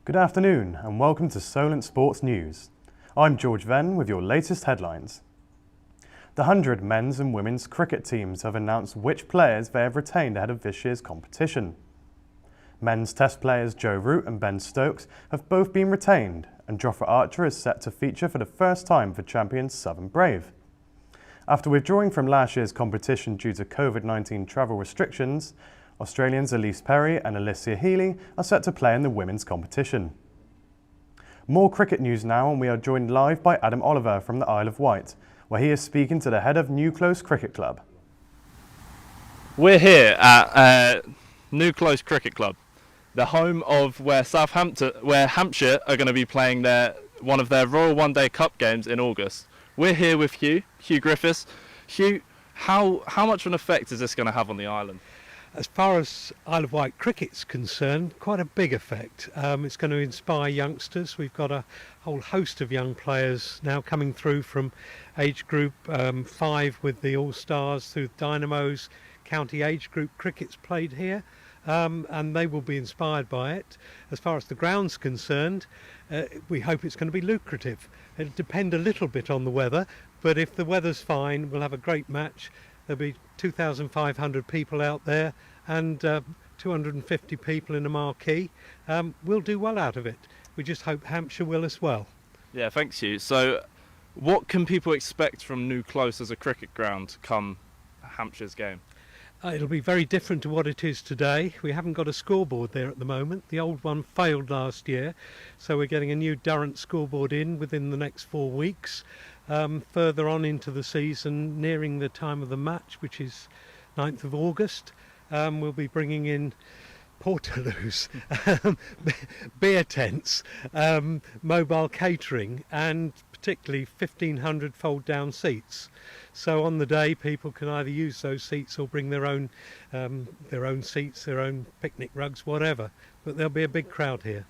Good afternoon and welcome to Solent Sports News. I'm George Venn with your latest headlines. The 100 men's and women's cricket teams have announced which players they have retained ahead of this year's competition. Men's Test players Joe Root and Ben Stokes have both been retained, and Jofra Archer is set to feature for the first time for champions Southern Brave. After withdrawing from last year's competition due to COVID-19 travel restrictions, Australians Elise Perry and Alicia Healy are set to play in the women's competition. More cricket news now, and we are joined live by Adam Oliver from the Isle of Wight, where he is speaking to the head of New Close Cricket Club. We're here at New Close Cricket Club, the home of where Hampshire are going to be playing one of their Royal One Day Cup games in August. We're here with Hugh Griffiths. Hugh, how much of an effect is this going to have on the island? As far as Isle of Wight cricket's concerned, quite a big effect. It's going to inspire youngsters. We've got a whole host of young players now coming through from age group 5 with the All-Stars through Dynamos. County age group cricket's played here, and they will be inspired by it. As far as the ground's concerned, we hope it's going to be lucrative. It'll depend a little bit on the weather, but if the weather's fine, we'll have a great match. There'll be 2,500 people out there and 250 people in a marquee. We'll do well out of it. We just hope Hampshire will as well. Yeah, thanks, Hugh. So what can people expect from New Close as a cricket ground come Hampshire's game? It'll be very different to what it is today. We haven't got a scoreboard there at the moment. The old one failed last year, so we're getting a new Durrant scoreboard in within the next 4 weeks. Further on into the season, nearing the time of the match, which is 9th of August, we'll be bringing in portaloos, beer tents, mobile catering, and particularly 1,500 fold-down seats. So on the day, people can either use those seats or bring their own seats, their own picnic rugs, whatever. But there'll be a big crowd here.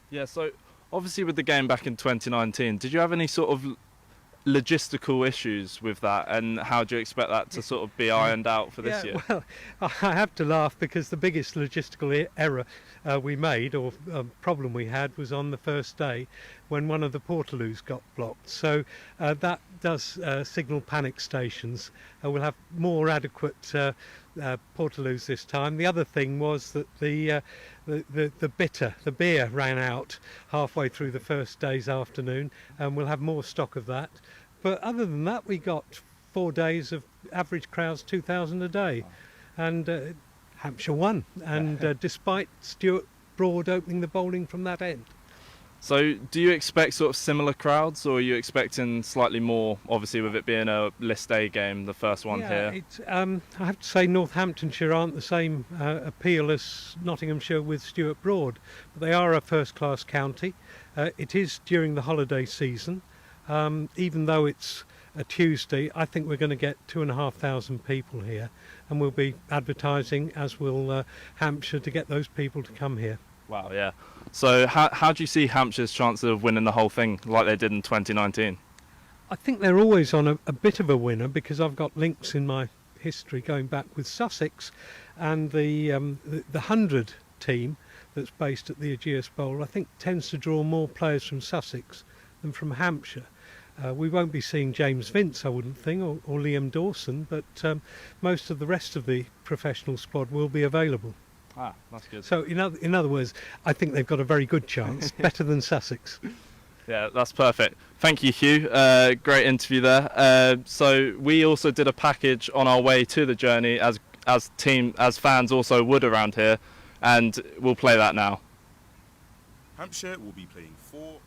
Yeah, so obviously with the game back in 2019, did you have any sort of logistical issues with that, and how do you expect that to sort of be ironed out for this year? Well, I have to laugh because the biggest logistical error we made, or problem we had, was on the first day when one of the portaloos got blocked. So that does signal panic stations. We'll have more adequate portaloos this time. The other thing was that the beer ran out halfway through the first day's afternoon, and we'll have more stock of that. But other than that, we got 4 days of average crowds, 2,000 a day, and Hampshire won, and despite Stuart Broad opening the bowling from that end. So do you expect sort of similar crowds, or are you expecting slightly more, obviously with it being a list A game, the first one here? I have to say Northamptonshire aren't the same appeal as Nottinghamshire with Stuart Broad, but they are a first-class county. It is during the holiday season. Even though it's a Tuesday, I think we're going to get 2,500 people here, and we'll be advertising, as will Hampshire, to get those people to come here. Wow, yeah. So how do you see Hampshire's chances of winning the whole thing like they did in 2019? I think they're always on a bit of a winner, because I've got links in my history going back with Sussex, and the 100 team that's based at the Ageas Bowl, I think tends to draw more players from Sussex than from Hampshire. We won't be seeing James Vince, I wouldn't think, or Liam Dawson, but most of the rest of the professional squad will be available. Ah, that's good. So in other words, I think they've got a very good chance, better than Sussex. Yeah, that's perfect. Thank you, Hugh. Great interview there. So we also did a package on our way to the journey, as fans also would around here, and we'll play that now. Hampshire will be playing for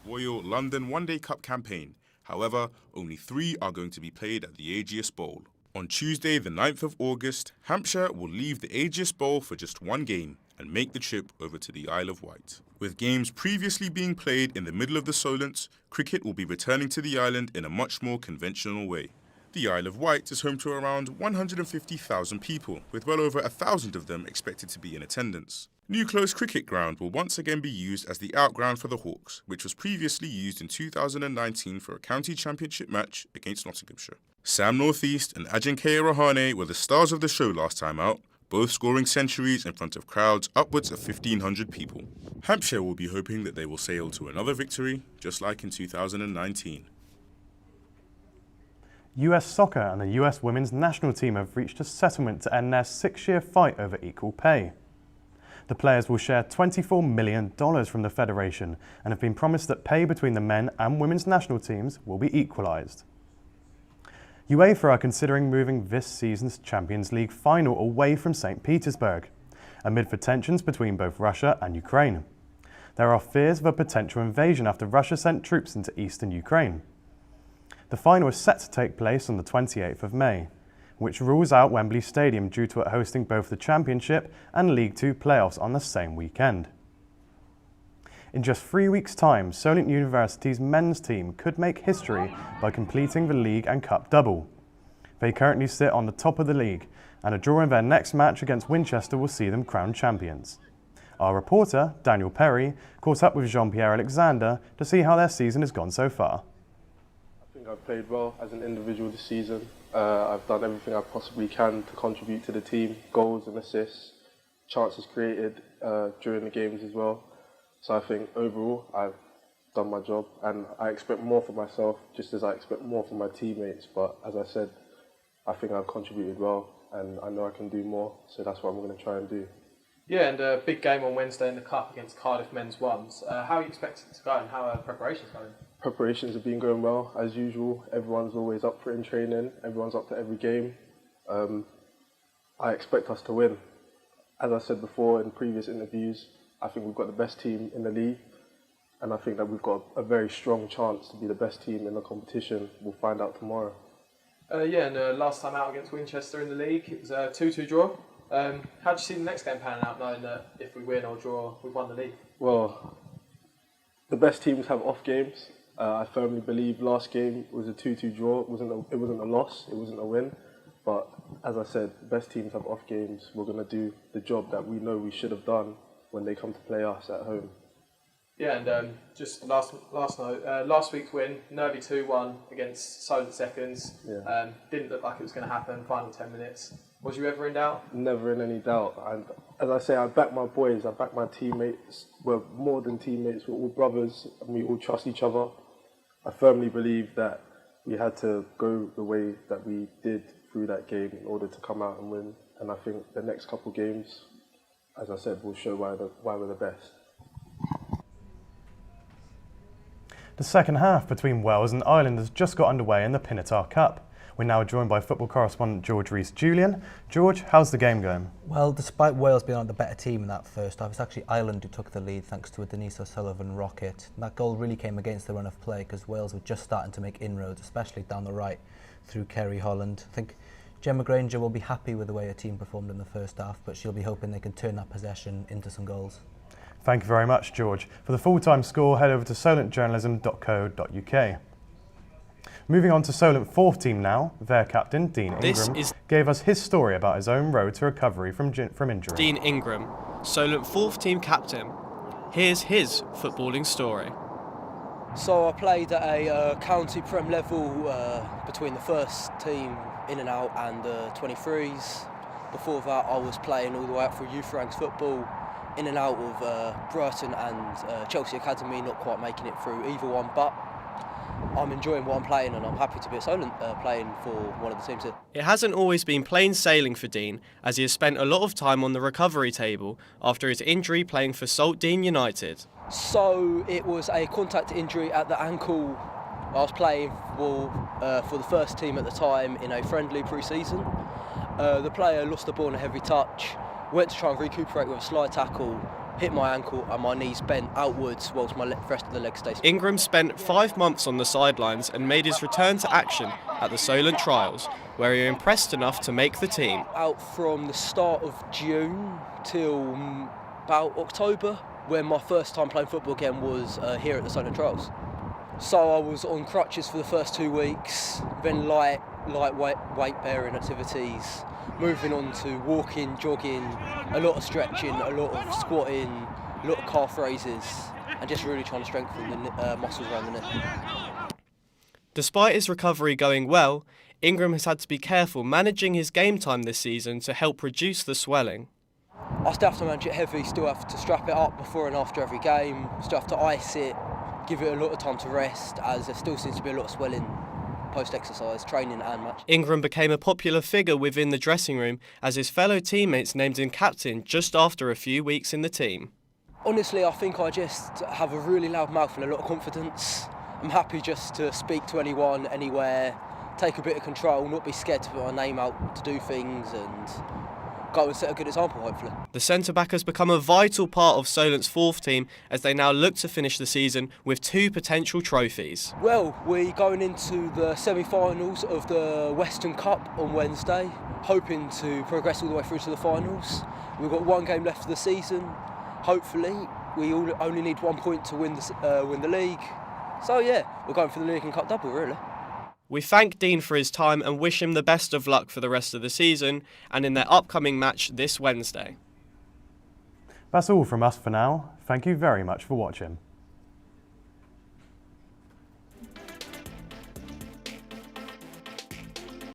the Royal London One Day Cup campaign. However, only 3 are going to be played at the Ageas Bowl. On Tuesday, the 9th of August, Hampshire will leave the Ageas Bowl for just 1 game and make the trip over to the Isle of Wight. With games previously being played in the middle of the Solent, cricket will be returning to the island in a much more conventional way. The Isle of Wight is home to around 150,000 people, with well over 1,000 of them expected to be in attendance. New Close Cricket Ground will once again be used as the outground for the Hawks, which was previously used in 2019 for a county championship match against Nottinghamshire. Sam Northeast and Ajinkaya Rahane were the stars of the show last time out, both scoring centuries in front of crowds upwards of 1,500 people. Hampshire will be hoping that they will sail to another victory, just like in 2019. US Soccer and the US Women's National Team have reached a settlement to end their 6-year fight over equal pay. The players will share $24 million from the federation and have been promised that pay between the men and women's national teams will be equalised. UEFA are considering moving this season's Champions League final away from St. Petersburg, amid tensions between both Russia and Ukraine. There are fears of a potential invasion after Russia sent troops into eastern Ukraine. The final is set to take place on the 28th of May, which rules out Wembley Stadium due to it hosting both the Championship and League Two playoffs on the same weekend. In just 3 weeks' time, Solent University's men's team could make history by completing the league and cup double. They currently sit on the top of the league, and a draw in their next match against Winchester will see them crowned champions. Our reporter, Daniel Perry, caught up with Jean-Pierre Alexander to see how their season has gone so far. I think I've played well as an individual this season. I've done everything I possibly can to contribute to the team, goals and assists, chances created during the games as well. So I think overall I've done my job, and I expect more for myself just as I expect more from my teammates. But as I said, I think I've contributed well and I know I can do more, so that's what I'm going to try and do. Yeah, and a big game on Wednesday in the Cup against Cardiff Men's Ones. How are you expecting it to go and how are preparations going? Preparations have been going well, as usual. Everyone's always up for it in training. Everyone's up to every game. I expect us to win. As I said before in previous interviews, I think we've got the best team in the league, and I think that we've got a very strong chance to be the best team in the competition. We'll find out tomorrow. Last time out against Winchester in the league, it was a 2-2 draw. How do you see the next game panning out, knowing that if we win or draw, we've won the league? Well, the best teams have off games. I firmly believe last game was a 2-2 draw. It wasn't a loss, it wasn't a win. But as I said, the best teams have off games. We're going to do the job that we know we should have done when they come to play us at home. Yeah, and just last note, last week's win, nervy 2-1 against Solent Seconds. Yeah. Didn't look like it was going to happen, final 10 minutes. Was you ever in doubt? Never in any doubt. And as I say, I back my boys, I back my teammates. We're more than teammates, we're all brothers, and we all trust each other. I firmly believe that we had to go the way that we did through that game in order to come out and win. And I think the next couple games, as I said, will show why we're the best. The second half between Wales and Ireland has just got underway in the Pinatar Cup. We're now joined by football correspondent George Rees-Julian. George, how's the game going? Well, despite Wales being on the better team in that first half, it's actually Ireland who took the lead thanks to a Denise O'Sullivan rocket. And that goal really came against the run of play because Wales were just starting to make inroads, especially down the right through Kerry Holland. I think Gemma Granger will be happy with the way her team performed in the first half, but she'll be hoping they can turn that possession into some goals. Thank you very much, George. For the full-time score, head over to solentjournalism.co.uk. Moving on to Solent fourth team now, their captain, Dean Ingram, gave us his story about his own road to recovery from injury. Dean Ingram, Solent fourth team captain. Here's his footballing story. So I played at a county prem level between the first team in and out and the 23s. Before that I was playing all the way up through youth ranks football, in and out of Burton and Chelsea Academy, not quite making it through either one, but I'm enjoying what I'm playing and I'm happy to be at Solent playing for one of the teams here. It hasn't always been plain sailing for Dean, as he has spent a lot of time on the recovery table after his injury playing for Saltdean United. So it was a contact injury at the ankle. I was playing for the first team at the time in a friendly pre-season. The player lost the ball in a heavy touch, went to try and recuperate with a slide tackle, hit my ankle and my knees bent outwards whilst my rest of the leg stays. Ingram spent 5 months on the sidelines and made his return to action at the Solent trials, where he impressed enough to make the team. Out from the start of June till about October, when my first time playing football again was here at the Solent trials. So I was on crutches for the first 2 weeks, then light weight bearing activities, moving on to walking, jogging, a lot of stretching, a lot of squatting, a lot of calf raises, and just really trying to strengthen the muscles around the neck. Despite his recovery going well, Ingram has had to be careful managing his game time this season to help reduce the swelling. I still have to manage it heavy, still have to strap it up before and after every game, still have to ice it, give it a lot of time to rest, as there still seems to be a lot of swelling post-exercise, training and match. Ingram became a popular figure within the dressing room as his fellow teammates named him captain just after a few weeks in the team. Honestly, I think I just have a really loud mouth and a lot of confidence. I'm happy just to speak to anyone, anywhere, take a bit of control, not be scared to put my name out to do things and go and set a good example, hopefully. The centre-back has become a vital part of Solent's fourth team as they now look to finish the season with 2 potential trophies. Well, we're going into the semi-finals of the Western Cup on Wednesday, hoping to progress all the way through to the finals. We've got 1 game left of the season. Hopefully, we only need 1 point to win the league. So yeah, we're going for the League and Cup double, really. We thank Dean for his time and wish him the best of luck for the rest of the season and in their upcoming match this Wednesday. That's all from us for now. Thank you very much for watching.